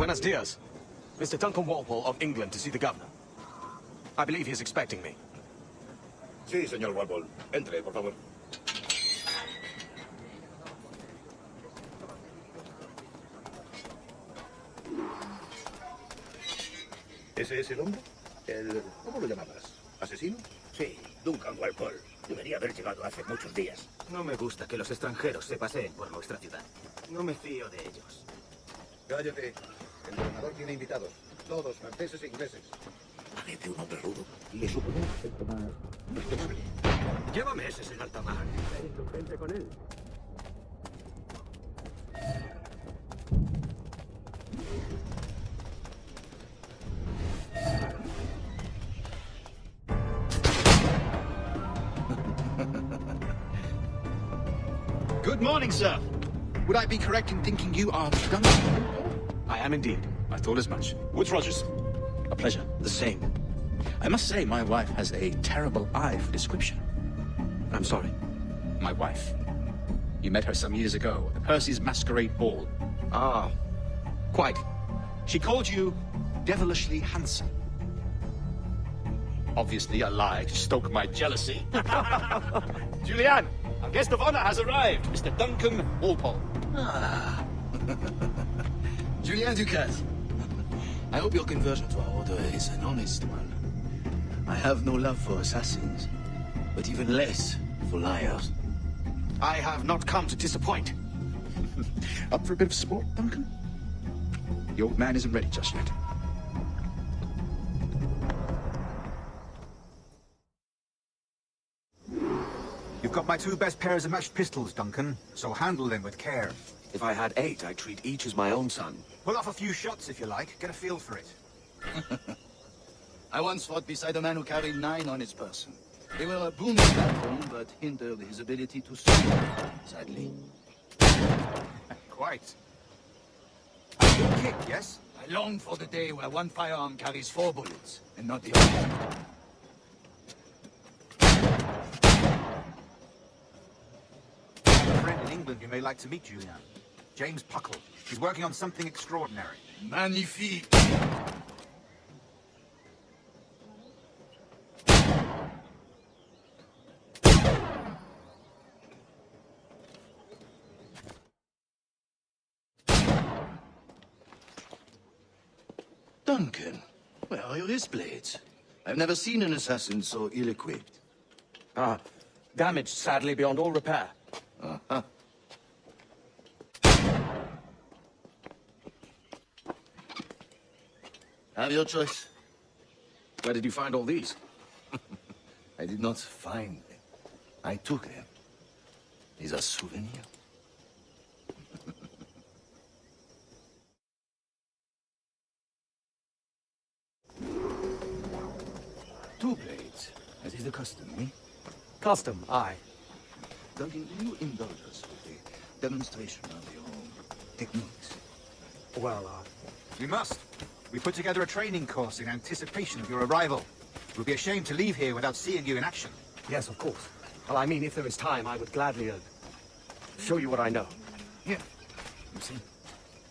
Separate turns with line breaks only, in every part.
Buenos dias. Mr. Duncan Walpole of England to see the governor. I believe he's expecting me.
Sí, señor Walpole. Entre, por favor. ¿Ese es el hombre? ¿Cómo lo llamabas? ¿Asesino?
Sí, Duncan Walpole. Debería haber llegado hace muchos días.
No me gusta que los extranjeros se paseen por nuestra ciudad. No me fío de ellos.
Cállate. El gobernador tiene invitados. Todos franceses e ingleses.
Parece un hombre rudo. Le supongo un aspecto más respetable.
Llévame ese señor 𝘊𝘁.
Vente con él.
Good morning, sir. Would I be correct in thinking you are Duncan?
I am indeed.
I thought as much.
Woods Rogers.
A pleasure. The same. I must say, my wife has a terrible eye for description.
I'm sorry.
My wife. You met her some years ago at the Percy's Masquerade Ball.
Ah, quite.
She called you devilishly handsome. Obviously a lie to stoke my jealousy.
Julianne, our guest of honor has arrived, Mr. Duncan Walpole.
Ah. Julien Ducat. I hope your conversion to our order is an honest one. I have no love for assassins, but even less for liars.
I have not come to disappoint.
Up for a bit of sport, Duncan? The old man isn't ready just yet.
You've got my 2 best pairs of matched pistols, Duncan, so handle them with care.
If I had 8, I'd treat each as my own son.
Pull off a few shots if you like, get a feel for it.
I once fought beside a man who carried 9 on his person. They were a boon at that home, but hindered his ability to swim, sadly.
Quite. A good kick, yes?
I long for the day where one firearm carries 4 bullets, and not the other.
A friend in England you may like to meet, Julian. James Puckle. He's working on something extraordinary.
Magnifique! Duncan, where are your wrist blades? I've never seen an assassin so ill-equipped.
Ah, damaged sadly beyond all repair.
Uh-huh. Have your choice.
Where did you find all these?
I did not find them. I took them. These are souvenirs. Two blades, as is the custom, eh?
Custom, aye.
Duncan, will you indulge us with a demonstration of your techniques?
Well,
We must. We put together a training course in anticipation of your arrival. We'll be ashamed to leave here without seeing you in action.
yes, of course. Well, I mean, if there is time, I would gladly show you what I know.
Yeah. You see,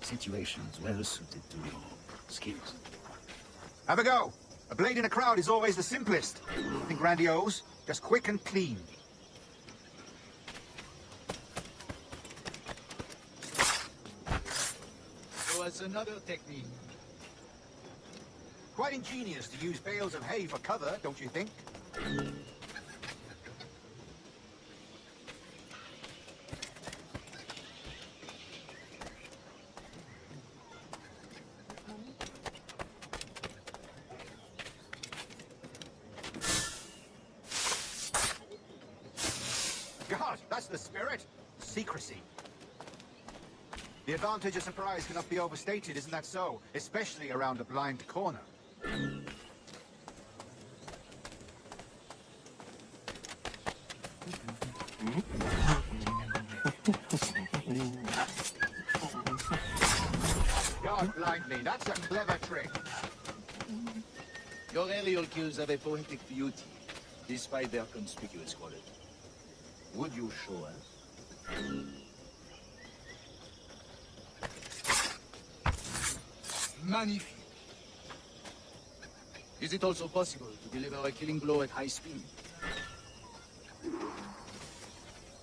situations well suited to your skills.
Have a go. A blade in a crowd is always the simplest. Nothing grandiose, just quick and clean.
So as another technique.
Quite ingenious to use bales of hay for cover, don't you think? God, that's the spirit. Secrecy. The advantage of surprise cannot be overstated, isn't that so? Especially around a blind corner. God blind me, that's a clever trick.
Your aerial kills have a poetic beauty, despite their conspicuous quality. Would you show us? Magnifique. Is it also possible to deliver a killing blow at high speed?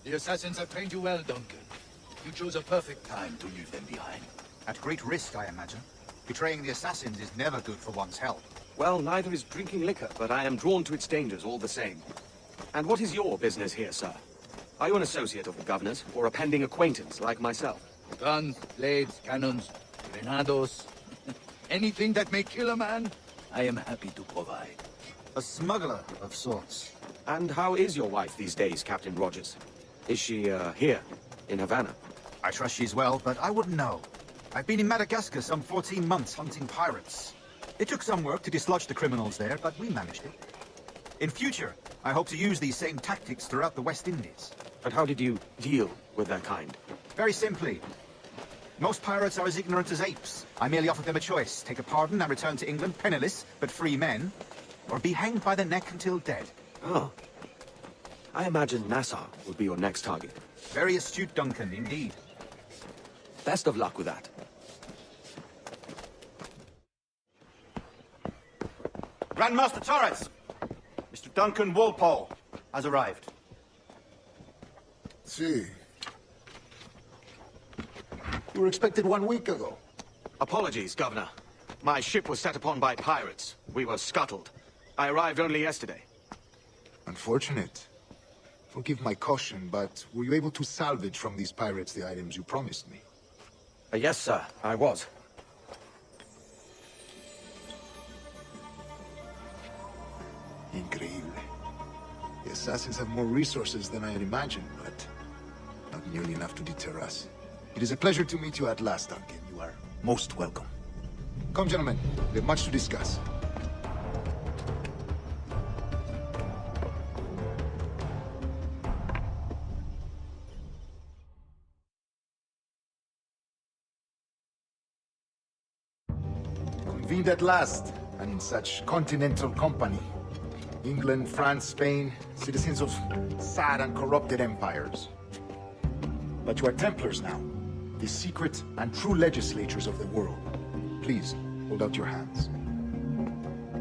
The assassins have trained you well, Duncan. You chose a perfect time to leave them behind.
At great risk, I imagine. Betraying the assassins is never good for one's health.
Well, neither is drinking liquor, but I am drawn to its dangers all the same. And what is your business here, sir? Are you an associate of the governor's, or a pending acquaintance like myself?
Guns, blades, cannons, grenados. Anything that may kill a man, I am happy to provide.
A smuggler of sorts.
And how is your wife these days, Captain Rogers? Is she, here, in Havana?
I trust she's well, but I wouldn't know. I've been in Madagascar some 14 months hunting pirates. It took some work to dislodge the criminals there, but we managed it. In future, I hope to use these same tactics throughout the West Indies.
And how did you deal with their kind?
Very simply. Most pirates are as ignorant as apes. I merely offered them a choice. Take a pardon and return to England penniless, but free men, or be hanged by the neck until dead.
Oh. I imagine Nassau would be your next target.
Very astute, Duncan, indeed.
Best of luck with that.
Grandmaster Terace! Mr. Duncan Walpole has arrived.
See. You were expected 1 week ago.
Apologies, Governor. My ship was set upon by pirates. We were scuttled. I arrived only yesterday.
Unfortunate. Forgive my caution, but were you able to salvage from these pirates the items you promised me?
Yes, sir, I was.
Increíble. The assassins have more resources than I had imagined, but not nearly enough to deter us. It is a pleasure to meet you at last, Duncan. You are most welcome. Come, gentlemen. We have much to discuss. Convened at last, and in such continental company. England, France, Spain, citizens of sad and corrupted empires. But you are Templars now, the secret and true legislatures of the world. Please, hold out your hands.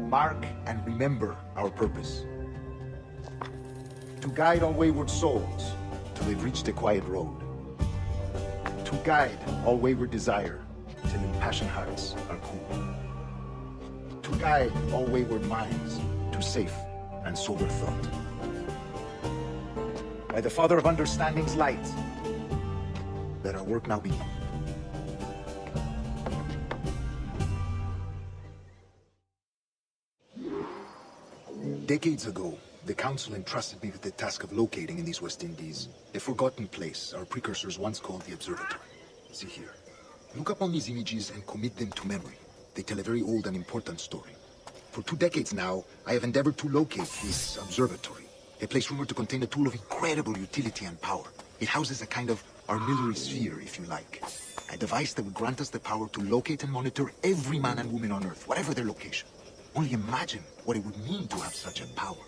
Mark and remember our purpose. To guide all wayward souls till they've reached the quiet road. To guide all wayward desire till impassioned hearts are cool. To guide all wayward minds to safe and sober thought. By the Father of Understanding's light, let our work now begin. Decades ago, the Council entrusted me with the task of locating in these West Indies a forgotten place our precursors once called the Observatory. See here. Look upon these images and commit them to memory. They tell a very old and important story. For 2 decades now, I have endeavored to locate this observatory, a place rumored to contain a tool of incredible utility and power. It houses a kind of armillary sphere, if you like. A device that would grant us the power to locate and monitor every man and woman on Earth, whatever their location. Only imagine what it would mean to have such a power.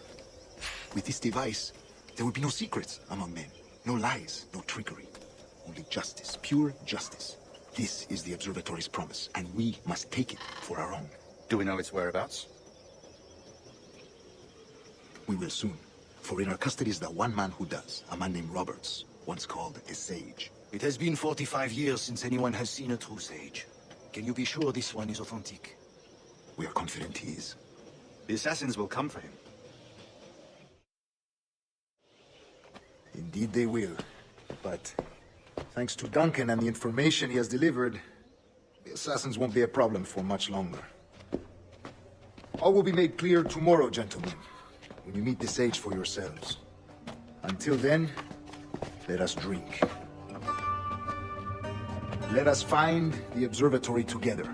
With this device, there would be no secrets among men, no lies, no trickery. Only justice, pure justice. This is the observatory's promise, and we must take it for our own.
Do we know its whereabouts?
We will soon. For in our custody is that one man who does, a man named Roberts, once called a sage.
It has been 45 years since anyone has seen a true sage. Can you be sure this one is authentic?
We are confident he is.
The assassins will come for him.
Indeed they will. But thanks to Duncan and the information he has delivered, the assassins won't be a problem for much longer. All will be made clear tomorrow, gentlemen, when you meet the sage for yourselves. Until then, let us drink. Let us find the observatory together.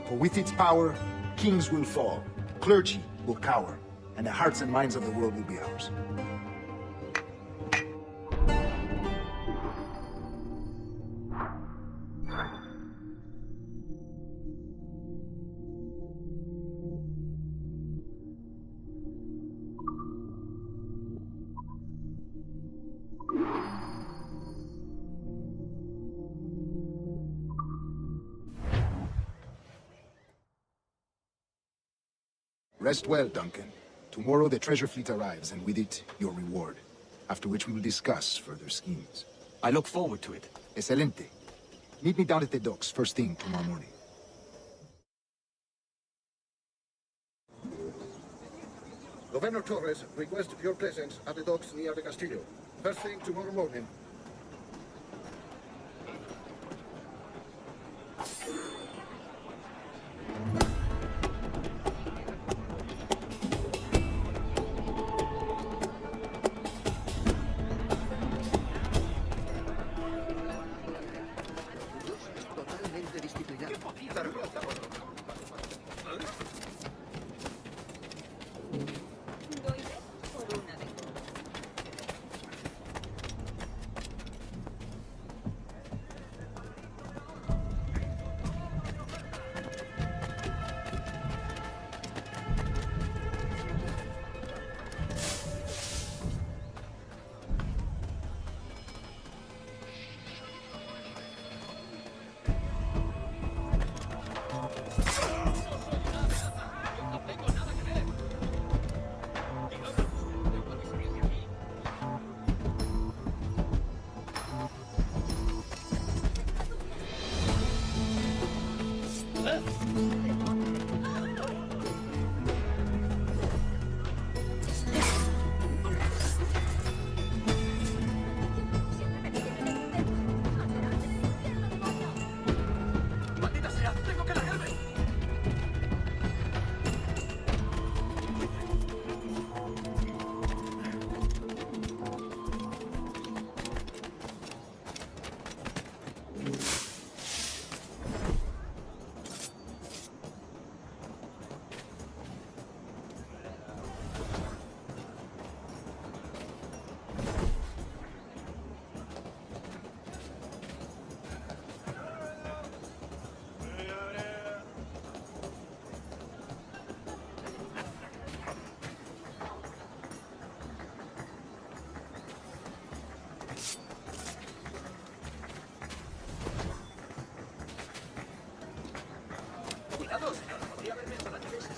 For with its power, kings will fall, clergy will cower, and the hearts and minds of the world will be ours. Rest well, Duncan. Tomorrow the treasure fleet arrives, and with it, your reward. After which we will discuss further schemes.
I look forward to it.
Excelente. Meet me down at the docks first thing tomorrow morning.
Governor Torres requests your presence at the docks near the Castillo. First thing tomorrow morning. Totalmente disciplinado.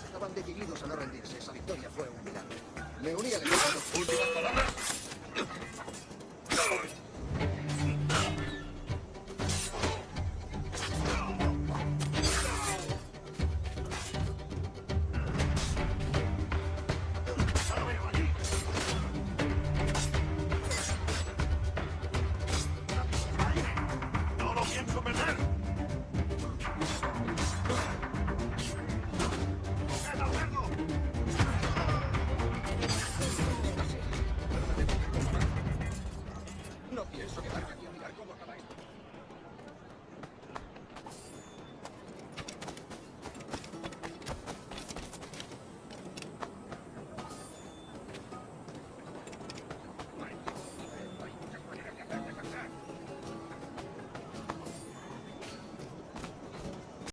Estaban decididos a no rendirse. Esa victoria fue un milagro. Me uní al ejército.
Últimas palabras.